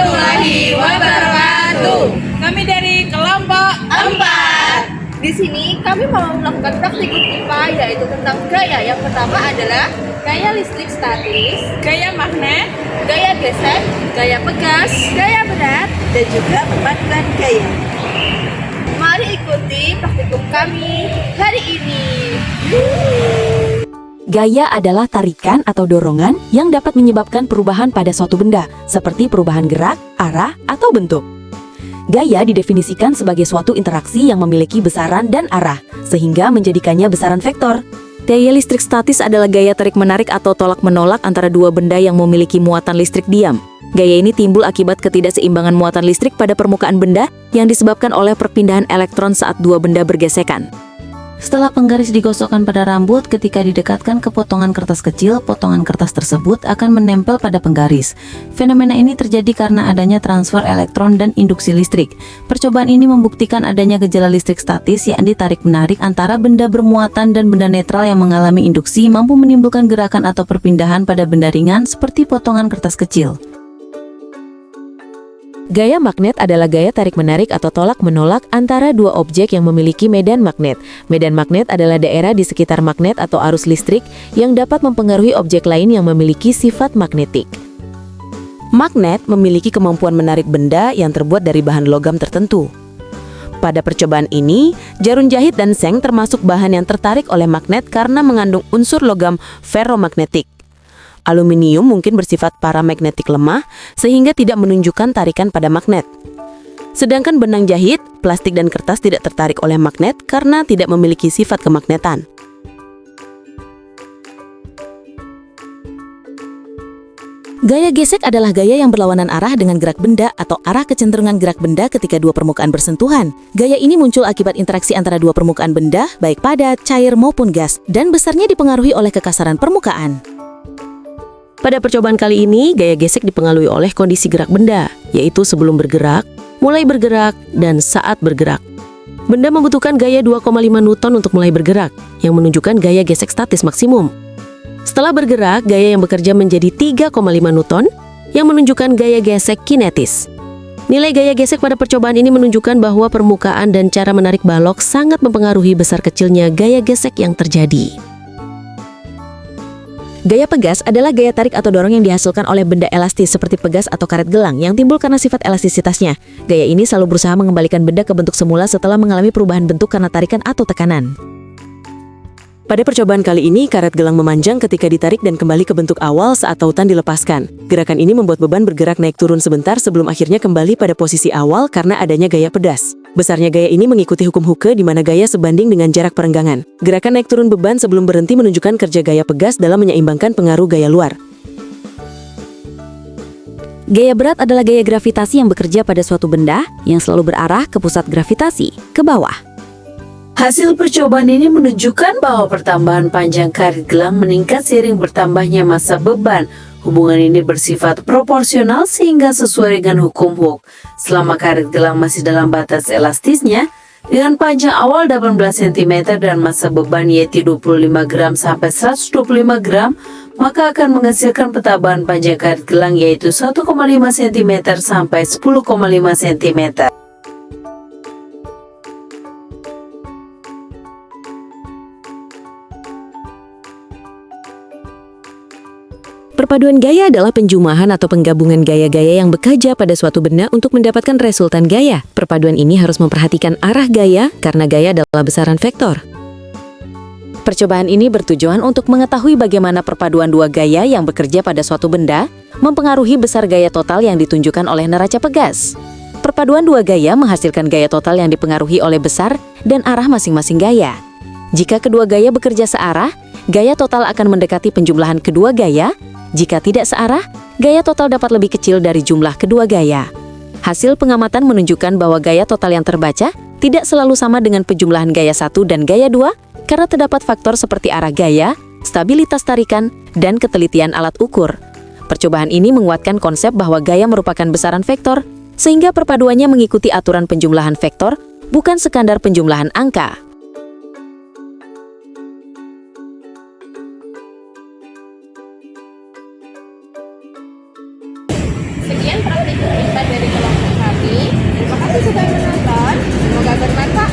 warahmatullahi wabarakatuh. Kami dari kelompok 4. Di sini kami mau melakukan praktikum IPA, yaitu tentang gaya. Yang pertama adalah gaya listrik statis, gaya magnet, gaya gesek, gaya pegas, gaya berat, dan juga perpaduan gaya. Mari ikuti praktikum kami hari ini. Gaya adalah tarikan atau dorongan yang dapat menyebabkan perubahan pada suatu benda, seperti perubahan gerak, arah, atau bentuk. Gaya didefinisikan sebagai suatu interaksi yang memiliki besaran dan arah, sehingga menjadikannya besaran vektor. Gaya listrik statis adalah gaya tarik-menarik atau tolak-menolak antara dua benda yang memiliki muatan listrik diam. Gaya ini timbul akibat ketidakseimbangan muatan listrik pada permukaan benda yang disebabkan oleh perpindahan elektron saat dua benda bergesekan. Setelah penggaris digosokkan pada rambut, ketika didekatkan ke potongan kertas kecil, potongan kertas tersebut akan menempel pada penggaris. Fenomena ini terjadi karena adanya transfer elektron dan induksi listrik. Percobaan ini membuktikan adanya gejala listrik statis, yakni tarik-menarik antara benda bermuatan dan benda netral yang mengalami induksi mampu menimbulkan gerakan atau perpindahan pada benda ringan seperti potongan kertas kecil. Gaya magnet adalah gaya tarik-menarik atau tolak-menolak antara dua objek yang memiliki medan magnet. Medan magnet adalah daerah di sekitar magnet atau arus listrik yang dapat mempengaruhi objek lain yang memiliki sifat magnetik. Magnet memiliki kemampuan menarik benda yang terbuat dari bahan logam tertentu. Pada percobaan ini, jarum jahit dan seng termasuk bahan yang tertarik oleh magnet karena mengandung unsur logam ferromagnetik. Aluminium mungkin bersifat paramagnetik lemah sehingga tidak menunjukkan tarikan pada magnet. Sedangkan benang jahit, plastik dan kertas tidak tertarik oleh magnet karena tidak memiliki sifat kemagnetan. Gaya gesek adalah gaya yang berlawanan arah dengan gerak benda atau arah kecenderungan gerak benda ketika dua permukaan bersentuhan. Gaya ini muncul akibat interaksi antara dua permukaan benda, baik padat, cair maupun gas, dan besarnya dipengaruhi oleh kekasaran permukaan. Pada percobaan kali ini, gaya gesek dipengaruhi oleh kondisi gerak benda, yaitu sebelum bergerak, mulai bergerak, dan saat bergerak. Benda membutuhkan gaya 2,5 Newton untuk mulai bergerak, yang menunjukkan gaya gesek statis maksimum. Setelah bergerak, gaya yang bekerja menjadi 3,5 Newton, yang menunjukkan gaya gesek kinetis. Nilai gaya gesek pada percobaan ini menunjukkan bahwa permukaan dan cara menarik balok sangat mempengaruhi besar kecilnya gaya gesek yang terjadi. Gaya pegas adalah gaya tarik atau dorong yang dihasilkan oleh benda elastis seperti pegas atau karet gelang yang timbul karena sifat elastisitasnya. Gaya ini selalu berusaha mengembalikan benda ke bentuk semula setelah mengalami perubahan bentuk karena tarikan atau tekanan. Pada percobaan kali ini, karet gelang memanjang ketika ditarik dan kembali ke bentuk awal saat tautan dilepaskan. Gerakan ini membuat beban bergerak naik turun sebentar sebelum akhirnya kembali pada posisi awal karena adanya gaya pedas. Besarnya gaya ini mengikuti hukum Hooke di mana gaya sebanding dengan jarak perenggangan. Gerakan naik turun beban sebelum berhenti menunjukkan kerja gaya pegas dalam menyeimbangkan pengaruh gaya luar. Gaya berat adalah gaya gravitasi yang bekerja pada suatu benda yang selalu berarah ke pusat gravitasi, ke bawah. Hasil percobaan ini menunjukkan bahwa pertambahan panjang karet gelang meningkat seiring bertambahnya massa beban. Hubungan ini bersifat proporsional sehingga sesuai dengan hukum Hooke. Selama karet gelang masih dalam batas elastisnya, dengan panjang awal 18 cm dan massa beban yaitu 25 gram sampai 125 gram, maka akan menghasilkan pertambahan panjang karet gelang yaitu 1,5 cm sampai 10,5 cm. Perpaduan gaya adalah penjumahan atau penggabungan gaya-gaya yang bekerja pada suatu benda untuk mendapatkan resultan gaya. Perpaduan ini harus memperhatikan arah gaya karena gaya adalah besaran vektor. Percobaan ini bertujuan untuk mengetahui bagaimana perpaduan dua gaya yang bekerja pada suatu benda mempengaruhi besar gaya total yang ditunjukkan oleh neraca pegas. Perpaduan dua gaya menghasilkan gaya total yang dipengaruhi oleh besar dan arah masing-masing gaya. Jika kedua gaya bekerja searah, gaya total akan mendekati penjumlahan kedua gaya. Jika tidak searah, gaya total dapat lebih kecil dari jumlah kedua gaya. Hasil pengamatan menunjukkan bahwa gaya total yang terbaca tidak selalu sama dengan penjumlahan gaya 1 dan gaya 2 karena terdapat faktor seperti arah gaya, stabilitas tarikan, dan ketelitian alat ukur. Percobaan ini menguatkan konsep bahwa gaya merupakan besaran vektor, sehingga perpaduannya mengikuti aturan penjumlahan vektor, bukan sekadar penjumlahan angka. Sekian praktikum IPA ini. Terima kasih sudah menonton. Semoga bermanfaat.